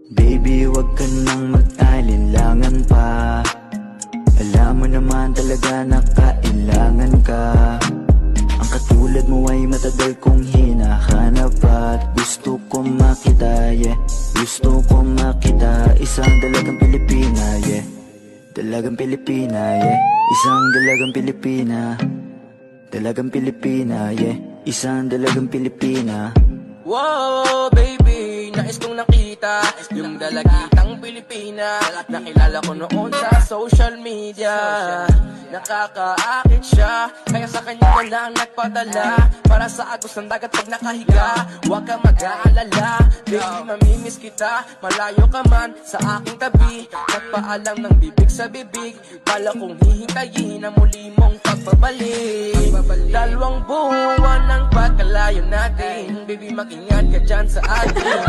Baby, wag ka nang mag-alinlangan pa. Alam mo naman talaga na kailangan ka. Ang katulad mo ay matagal kong hinahanap at gusto ko makita, yeah. Gusto ko makita isang dalagang Pilipina, yeah. Dalagang Pilipina, yeah. Isang dalagang Pilipina. Dalagang Pilipina, yeah. Isang dalagang Pilipina. Wow, baby, nais kong nakita yung dalagitang Pilipina. Nakilala ko noon sa social media. Nakakaakit siya, kaya sa kanya na lang nagpadala. Para sa agos ng dagat pag nakahiga. Huwag kang mag-aalala, baby, mamimiss kita. Malayo ka man sa aking tabi. Nagpaalam ng bibig sa bibig. Bala kong hihintayin ang muli mong pagbabalik. Dalawang buwan ng pagkalayo natin, baby, mag-ingat ka dyan sa atin.